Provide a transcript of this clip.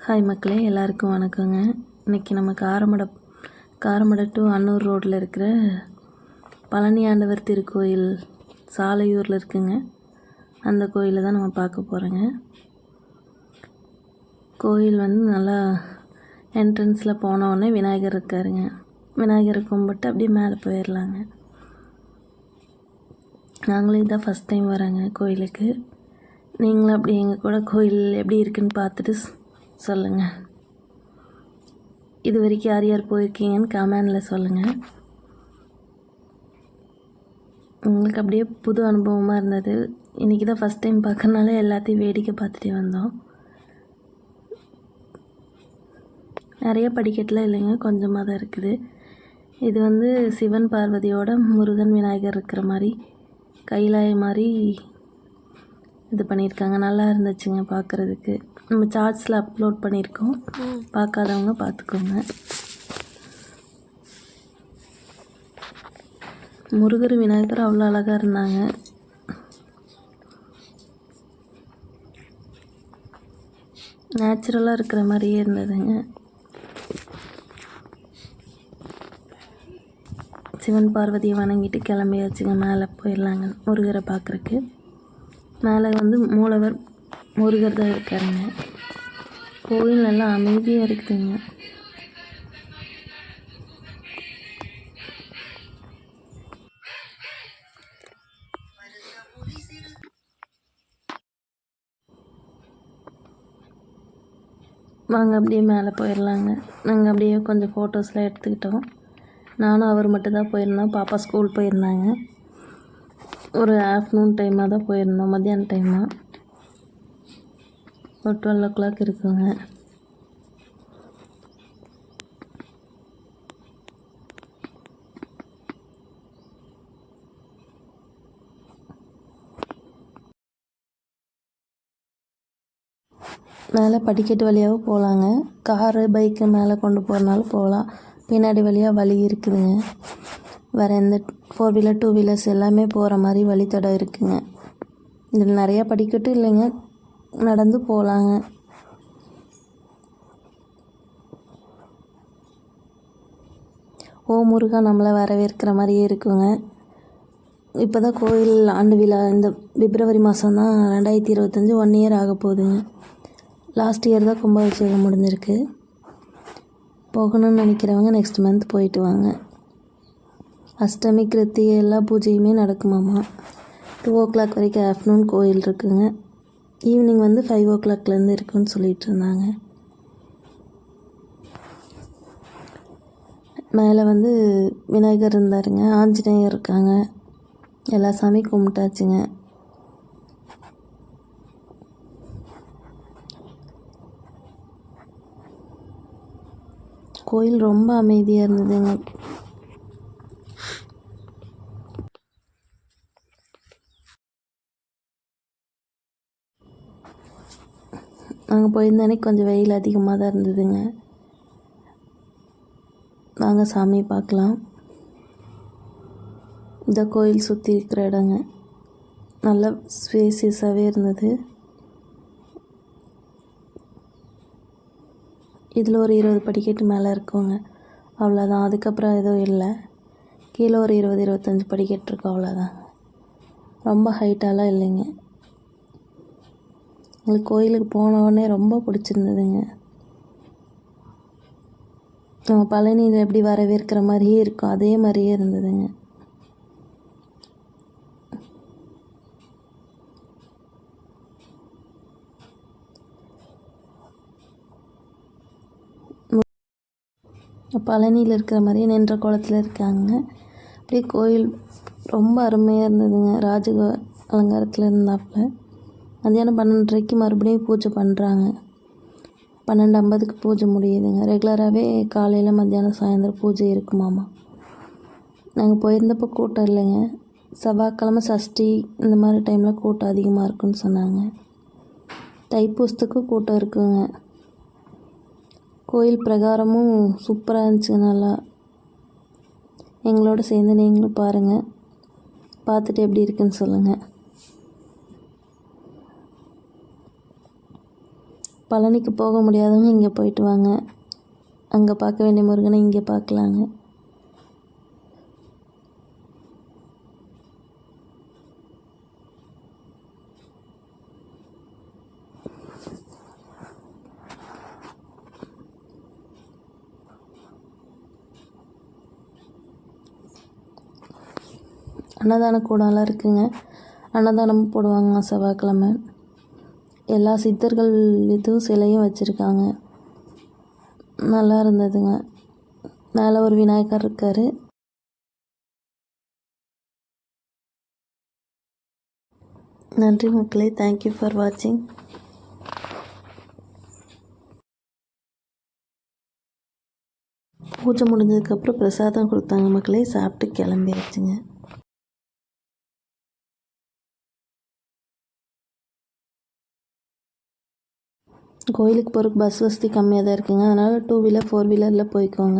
Hi மக்களே, எல்லாருக்கும் வணக்கங்க. இன்றைக்கி நம்ம காரமடை டு அன்னூர் ரோட்டில் இருக்கிற பழனி ஆண்டவர் திருக்கோயில் சாலையூரில் இருக்குங்க. அந்த கோயிலை தான் நம்ம பார்க்க போகிறோங்க. கோயில் நல்லா என்ட்ரன்ஸில் போனோடனே விநாயகர் இருக்காருங்க. விநாயகரை கும்பிட்டு அப்படியே மேலே போயிடலாங்க. நாங்களும் இதான் ஃபஸ்ட் டைம் வரோங்க கோயிலுக்கு. நீங்களும் அப்படி எங்கள் கூட கோயில் எப்படி இருக்குன்னு பார்த்துட்டு சொல்லுங்கள். இது வரைக்கும் யார் யார் போயிருக்கீங்கன்னு கமெண்டில் சொல்லுங்கள். உங்களுக்கு அப்படியே புது அனுபவமாக இருந்தது. இன்றைக்கி தான் ஃபஸ்ட் டைம் பார்க்கறனால எல்லாத்தையும் வேடிக்கை பார்த்துட்டே வந்தோம். நிறைய படிக்கட்டுலாம் இல்லைங்க, கொஞ்சமாக தான் இருக்குது. இது சிவன் பார்வதியோட முருகன் விநாயகர் இருக்கிற மாதிரி கைலாய மாதிரி இது பண்ணியிருக்காங்க. நல்லா இருந்துச்சுங்க பார்க்குறதுக்கு. நம்ம சார்ட்ஸில் அப்லோட் பண்ணியிருக்கோம், பார்க்காதவங்க பார்த்துக்கோங்க. முருகர் விநாயகர் அவ்வளோ அழகாக இருந்தாங்க. நேச்சுரலாக இருக்கிற மாதிரியே இருந்ததுங்க. சிவன் பார்வதியை வணங்கிட்டு கிளம்பியாச்சுங்க. மேலே போயிடலாங்க முருகரை பார்க்குறக்கு. மேலே மூலவர் முருகர் தான் இருக்காருங்க. கோயில் நல்லா அமைதியாக இருக்குதுங்க. வாங்க அப்படியே மேலே போயிடலாங்க. நாங்கள் அப்படியே கொஞ்சம் ஃபோட்டோஸ்லாம் எடுத்துக்கிட்டோம். நானும் அவர் மட்டும்தான் போயிருந்தோம். பாப்பா ஸ்கூல் போயிருந்தாங்க. ஒரு ஆஃப்டர்நூன் டைமாக தான் போயிருந்தோம், மத்தியான டைமாக. ஒரு 12 o'clock இருக்குங்க. மேலே படிக்கட்டு வழியாகவும் போகலாங்க. காரு பைக்கு மேலே கொண்டு போகிறனாலும் போகலாம். பின்னாடி வழியாக வழி இருக்குதுங்க. வேறு எந்த 4 wheeler 2 wheelers எல்லாமே போகிற மாதிரி வழித்தடம் இருக்குங்க. இதில் நிறையா படிக்கட்டும் இல்லைங்க, நடந்து போகலாங்க. ஓ முருகா நம்மளை வரவேற்கிற மாதிரியே இருக்குங்க. இப்போ தான் கோயில் ஆண்டு விழா இந்த பிப்ரவரி மாதம் தான் 2025 1 year ஆக போகுதுங்க. லாஸ்ட் இயர் தான் கும்பாபிஷேகம் முடிஞ்சிருக்கு. போகணும்னு நினைக்கிறவங்க நெக்ஸ்ட் மந்த் போயிட்டு வாங்க. அஷ்டமி கிருத்திகை எல்லா பூஜையுமே நடக்குமாம்மா. 2 o'clock வரைக்கும் ஆஃப்டர்நூன் கோயில் இருக்குங்க. ஈவினிங் 5 o'clockலேருந்து இருக்குன்னு சொல்லிட்டு இருந்தாங்க. மேலே விநாயகர் இருந்தாருங்க, ஆஞ்சநேயர் இருக்காங்க. எல்லா சாமி கும்பிட்டாச்சுங்க. கோயில் ரொம்ப அமைதியாக இருந்ததுங்க. நாங்கள் போயிருந்த அன்னைக்கு கொஞ்சம் வெயில் அதிகமாக தான் இருந்ததுங்க. வாங்க சாமி பார்க்கலாம். இந்த கோயில் சுற்றி இருக்கிற இடங்க நல்லா ஸ்பேசியஸாகவே இருந்தது. இதில் ஒரு 20 படிக்கட்டு மேலே இருக்குங்க, அவ்வளோதான். அதுக்கப்புறம் எதுவும் இல்லை. கீழே ஒரு 20-25 படிக்கட்டு இருக்கும், அவ்வளோதான். ரொம்ப ஹைட்டாலாம் இல்லைங்க. எங்களுக்கு கோயிலுக்கு போன உடனே ரொம்ப பிடிச்சிருந்ததுங்க. நம்ம பழனியில் எப்படி வரவேற்கிற மாதிரியே இருக்கும், அதே மாதிரியே இருந்ததுங்க. பழனியில் இருக்கிற மாதிரியே நின்ற கோலத்தில் இருக்காங்க. அப்படியே கோயில் ரொம்ப அருமையாக இருந்ததுங்க. அலங்காரத்தில் இருந்தாப்புல. மதியானம் 12:30 மறுபடியும் பூஜை பண்ணுறாங்க. 12:50 பூஜை முடியுதுங்க. ரெகுலராகவே காலையில் மத்தியானம் சாயந்தரம் பூஜை இருக்குமாம்மா. நாங்கள் போயிருந்தப்போ கூட்டம் இல்லைங்க. செவ்வாய்க்கிழமை சஷ்டி இந்த மாதிரி டைமில் கூட்டம் அதிகமாக இருக்குன்னு சொன்னாங்க. தைப்பூசத்துக்கும் கூட்டம் இருக்குங்க. கோயில் பிரகாரமும் சூப்பராக இருந்துச்சுங்க. நல்லா எங்களோட சேர்ந்து நீங்களும் பாருங்கள். பார்த்துட்டு எப்படி இருக்குன்னு சொல்லுங்கள். பழனிக்கு போக முடியாதவங்க இங்கே போயிட்டு வாங்க. அங்கே பார்க்க வேண்டிய முருகனை இங்கே பார்க்கலாங்க. அன்னதான கூடம்லாம் இருக்குங்க. அன்னதானமும் போடுவாங்க செவ்வாய்க்கிழமை. எல்லா சித்தர்கள் இதுவும் சிலையும் வச்சுருக்காங்க. நல்லா இருந்ததுங்க. மேலே ஒரு விநாயகர் இருக்கார். நன்றி மக்களே. தேங்க்யூ ஃபார் வாட்சிங். பூஜை முடிஞ்சதுக்கப்புறம் பிரசாதம் கொடுத்தாங்க மக்களே. சாப்பிட்டு கிளம்பியாச்சுங்க. கோயிலுக்கு போகிறதுக்கு பஸ் வசதி கம்மியாக தான் இருக்குங்க. அதனால் 2 வீலர் 4 வீலரில் போய்க்கோங்க.